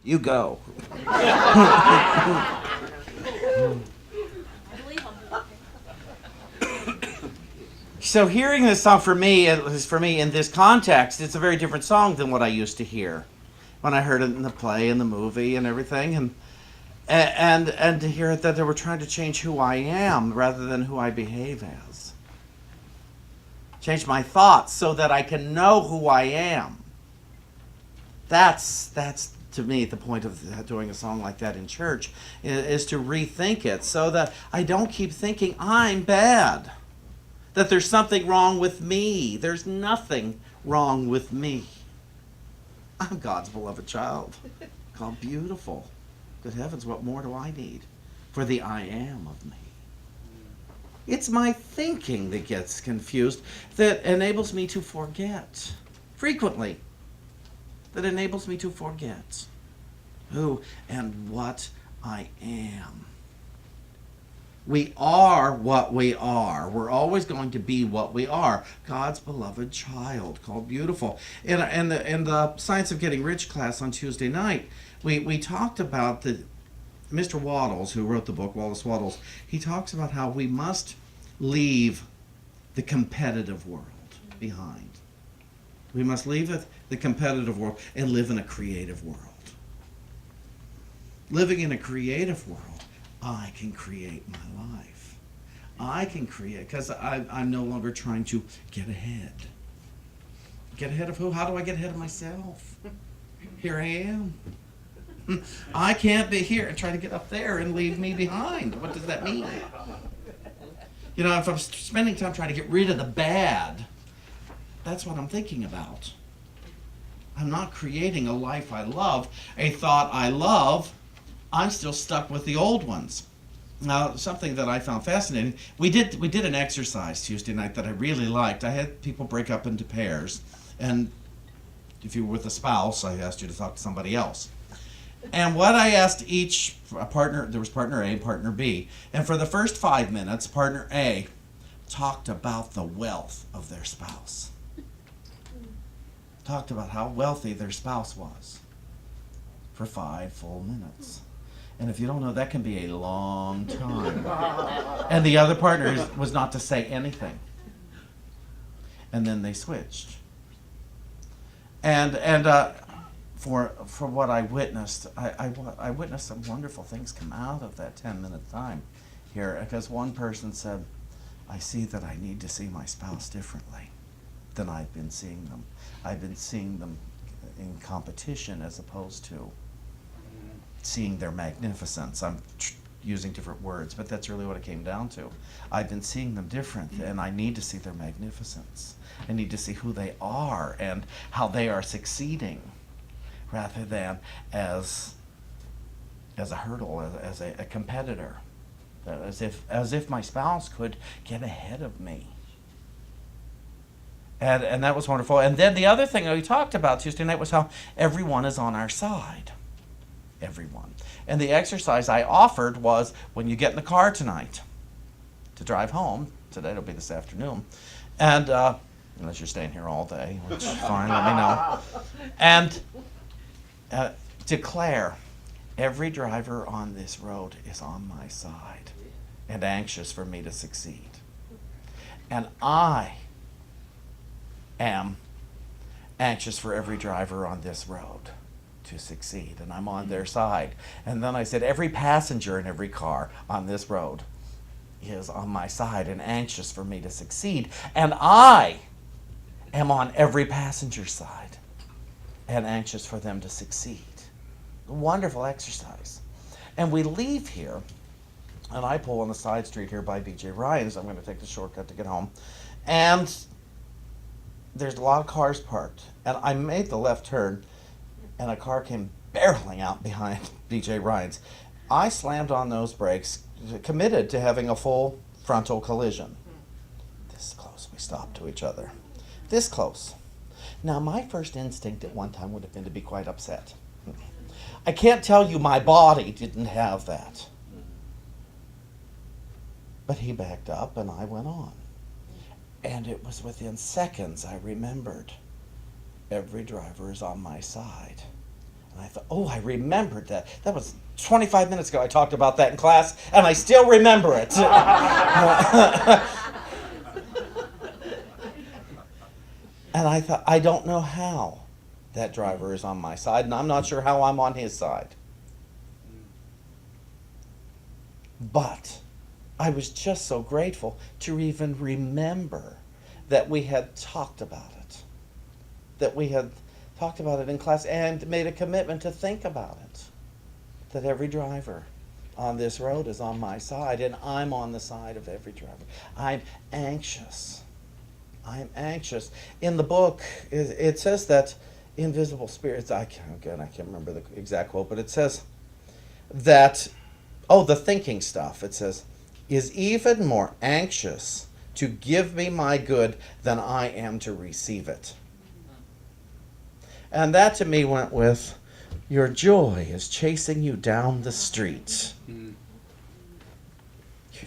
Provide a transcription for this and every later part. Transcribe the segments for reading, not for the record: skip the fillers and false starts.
You go. So hearing this song for me, at least for me in this context, it's a very different song than what I used to hear when I heard it in the play and the movie and everything, and to hear it that they were trying to change who I am rather than who I behave as. Change my thoughts so that I can know who I am. That's to me the point of doing a song like that in church, is to rethink it so that I don't keep thinking I'm bad, that there's something wrong with me. There's nothing wrong with me. I'm God's beloved child, called beautiful. Good heavens, what more do I need for the I am of me? It's my thinking that gets confused, that enables me to forget frequently. That enables me to forget who and what I am. We are what we are. We're always going to be what we are. God's beloved child, called beautiful. In the Science of Getting Rich class on Tuesday night, we talked about Mr. Waddles, who wrote the book, Wallace Waddles, he talks about how we must leave the competitive world behind. We must leave the competitive world and live in a creative world. Living in a creative world, I can create my life. I can create, because I'm no longer trying to get ahead. Get ahead of who? How do I get ahead of myself? Here I am. I can't be here and try to get up there and leave me behind. What does that mean? You know, if I'm spending time trying to get rid of the bad, that's what I'm thinking about. I'm not creating a life I love, a thought I love. I'm still stuck with the old ones. Now, something that I found fascinating, we did an exercise Tuesday night that I really liked. I had people break up into pairs, and if you were with a spouse, I asked you to talk to somebody else. And what I asked each partner, there was partner A, partner B, and for the first 5 minutes, partner A talked about the wealth of their spouse. Talked about how wealthy their spouse was for 5 full minutes. And if you don't know, that can be a long time. And the other partner was not to say anything. And then they switched. And for what I witnessed, I witnessed some wonderful things come out of that 10-minute time here. Because one person said, I see that I need to see my spouse differently than I've been seeing them. I've been seeing them in competition as opposed to seeing their magnificence. I'm using different words, but that's really what it came down to. I've been seeing them different, and I need to see their magnificence. I need to see who they are and how they are succeeding, rather than as a hurdle, as a competitor, as if my spouse could get ahead of me. And that was wonderful. And then the other thing that we talked about Tuesday night was how everyone is on our side. Everyone. And the exercise I offered was, when you get in the car tonight to drive home, today it'll be this afternoon, and unless you're staying here all day, which is fine, let me know, and declare, every driver on this road is on my side and anxious for me to succeed. And I am anxious for every driver on this road to succeed, and I'm on their side. And then I said, every passenger in every car on this road is on my side and anxious for me to succeed, and I am on every passenger's side and anxious for them to succeed. A wonderful exercise. And we leave here, and I pull on the side street here by B.J. Ryan's. I'm going to take the shortcut to get home, and there's a lot of cars parked, and I made the left turn, and a car came barreling out behind B.J. Ryan's. I slammed on those brakes, committed to having a full frontal collision. This close, we stopped to each other. This close. Now, my first instinct at one time would have been to be quite upset. I can't tell you my body didn't have that. But he backed up, and I went on. And it was within seconds I remembered, every driver is on my side. And I thought, oh, I remembered that. That was 25 minutes ago I talked about that in class, and I still remember it. And I thought, I don't know how that driver is on my side, and I'm not sure how I'm on his side. But I was just so grateful to even remember that we had talked about it. That we had talked about it in class and made a commitment to think about it. That every driver on this road is on my side, and I'm on the side of every driver. I'm anxious. I'm anxious. In the book, it says that invisible spirits, I can't remember the exact quote, but it says that, the thinking stuff, it says, is even more anxious to give me my good than I am to receive it. And that to me went with, your joy is chasing you down the street. Your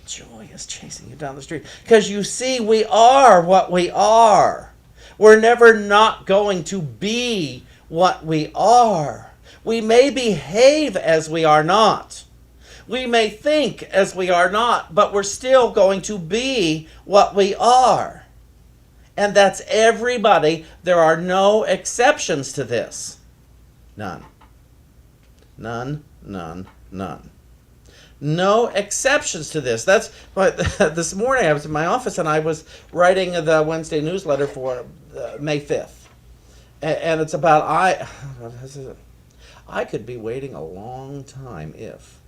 joy is chasing you down the street. Because you see, we are what we are. We're never not going to be what we are. We may behave as we are not. We may think as we are not, but we're still going to be what we are. And that's everybody. There are no exceptions to this. None. None, none, none. No exceptions to this. That's what this morning I was in my office and I was writing the Wednesday newsletter for May 5th. And it's about I could be waiting a long time if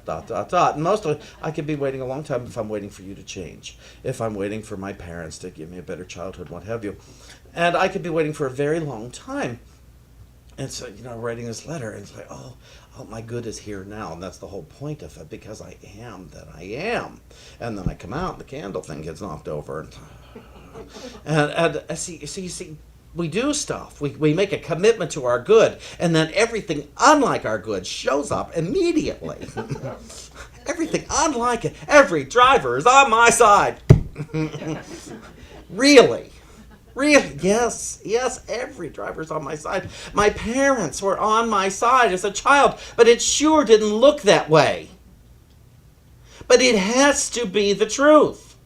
And mostly I could be waiting a long time if I'm waiting for you to change. If I'm waiting for my parents to give me a better childhood, what have you. And I could be waiting for a very long time. And so, writing this letter, and it's like, oh, my good is here now. And that's the whole point of it, because I am that I am. And then I come out, and the candle thing gets knocked over. And see, we do stuff. We make a commitment to our good, and then everything unlike our good shows up immediately. Everything unlike it. Every driver is on my side. Really? Really? Yes, every driver's on my side. My parents were on my side as a child, but it sure didn't look that way. But it has to be the truth.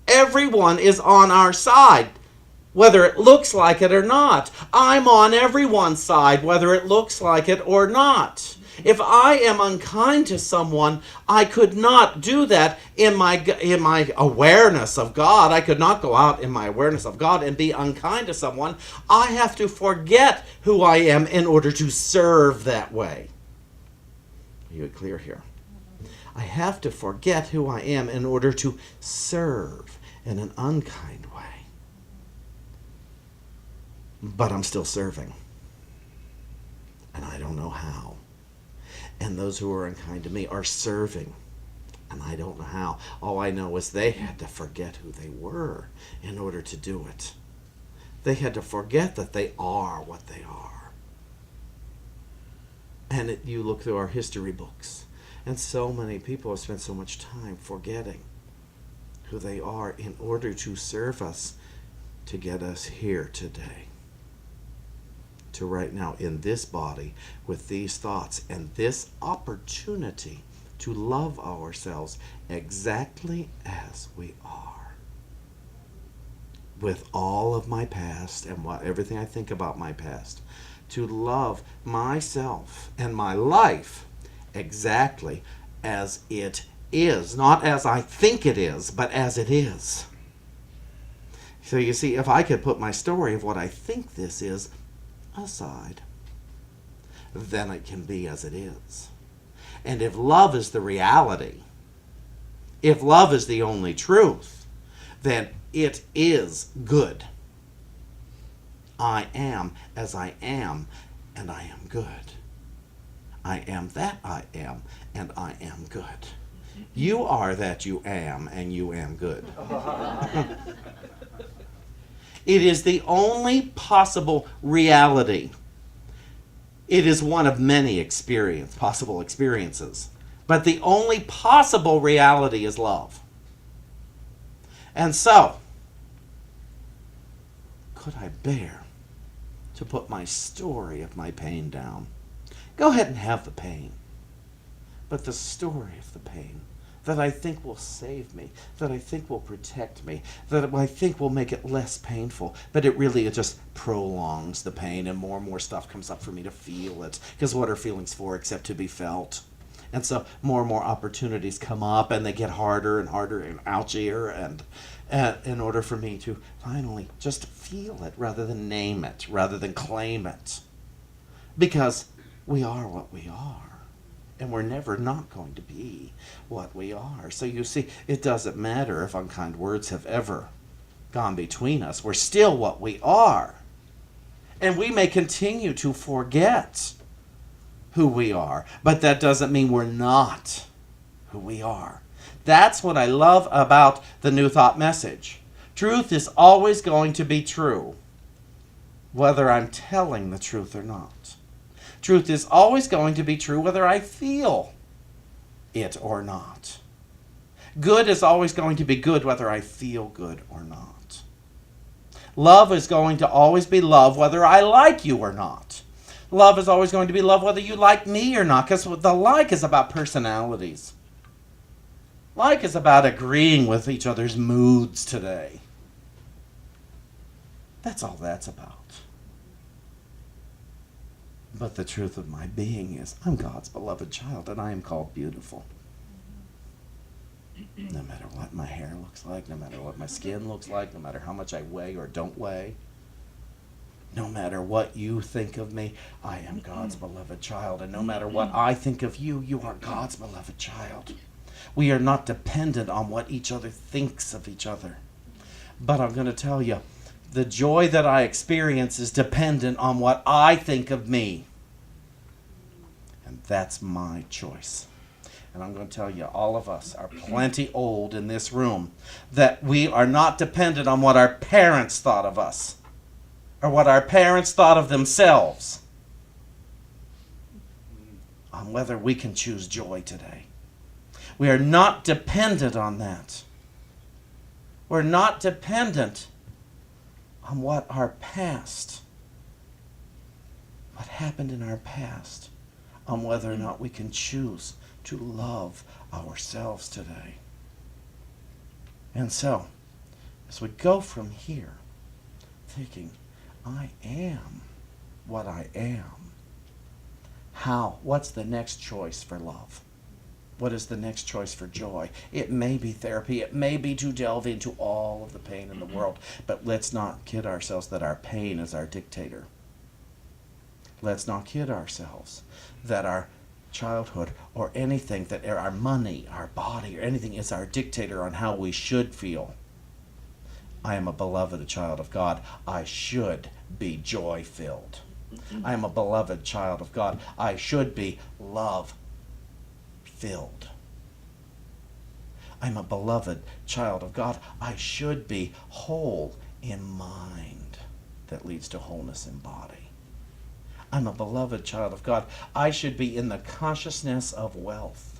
Everyone is on our side, whether it looks like it or not. I'm on everyone's side, whether it looks like it or not. If I am unkind to someone, I could not do that in my awareness of God. I could not go out in my awareness of God and be unkind to someone. I have to forget who I am in order to serve that way. Are you clear here? I have to forget who I am in order to serve in an unkind way. But I'm still serving. And I don't know how. And those who are unkind to me are serving. And I don't know how. All I know is they had to forget who they were in order to do it. They had to forget that they are what they are. And you look through our history books, and so many people have spent so much time forgetting who they are in order to serve us, to get us here today. To right now in this body with these thoughts and this opportunity to love ourselves exactly as we are. With all of my past and everything I think about my past. To love myself and my life exactly as it is. Not as I think it is, but as it is. So you see, if I could put my story of what I think this is aside, then it can be as it is. And if love is the reality, if love is the only truth, then it is good. I am as I am, and I am good. I am that I am, and I am good. You are that you am, and you am good. It is the only possible reality. It is one of many possible experiences. But the only possible reality is love. And so, could I bear to put my story of my pain down. Go ahead and have the pain. But the story of the pain that I think will save me, that I think will protect me, that I think will make it less painful, but it just prolongs the pain, and more stuff comes up for me to feel it. Because what are feelings for except to be felt? And so more and more opportunities come up, and they get harder and harder and ouchier, and in order for me to finally just feel it rather than name it, rather than claim it. Because we are what we are. And we're never not going to be what we are. So you see, it doesn't matter if unkind words have ever gone between us. We're still what we are. And we may continue to forget who we are, but that doesn't mean we're not who we are. That's what I love about the New Thought message. Truth is always going to be true, whether I'm telling the truth or not. Truth is always going to be true whether I feel it or not. Good is always going to be good whether I feel good or not. Love is going to always be love whether I like you or not. Love is always going to be love whether you like me or not, because the like is about personalities. Like is about agreeing with each other's moods today. That's all that's about. But the truth of my being is, I'm God's beloved child, and I am called beautiful. No matter what my hair looks like, no matter what my skin looks like, no matter how much I weigh or don't weigh, no matter what you think of me, I am God's beloved child. And no matter what I think of you, you are God's beloved child. We are not dependent on what each other thinks of each other. But I'm going to tell you, the joy that I experience is dependent on what I think of me. And that's my choice. And I'm going to tell you, all of us are plenty old in this room, that we are not dependent on what our parents thought of us or what our parents thought of themselves, on whether we can choose joy today. We are not dependent on that. We're not dependent on what happened in our past, on whether or not we can choose to love ourselves today. And so, as we go from here, thinking, I am what I am, what's the next choice for love? What is the next choice for joy? It may be therapy. It may be to delve into all of the pain in the world. But let's not kid ourselves that our pain is our dictator. Let's not kid ourselves that our childhood or anything, that our money, our body, or anything is our dictator on how we should feel. I am a beloved child of God. I should be joy-filled. I am a beloved child of God. I should be love-filled. I'm a beloved child of God. I should be whole in mind that leads to wholeness in body. I'm a beloved child of God. I should be in the consciousness of wealth.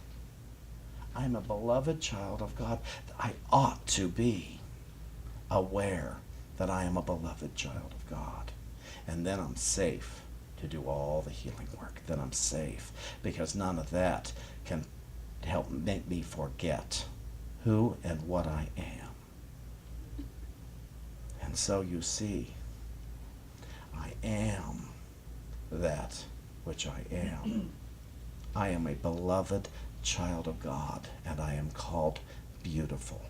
I'm a beloved child of God. I ought to be aware that I am a beloved child of God. And then I'm safe to do all the healing work. Then I'm safe, because none of that can help make me forget who and what I am. And so you see, I am that which I am. I am a beloved child of God, and I am called beautiful.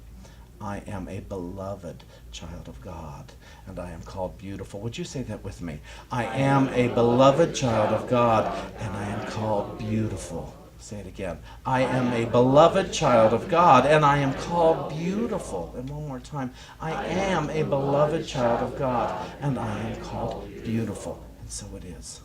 I am a beloved child of God, and I am called beautiful. Would you say that with me? I am a beloved child of God, and I am called beautiful. Say it again. I am a beloved child of God, and I am called beautiful. And one more time. I am a beloved child of God, and I am called beautiful. And so it is.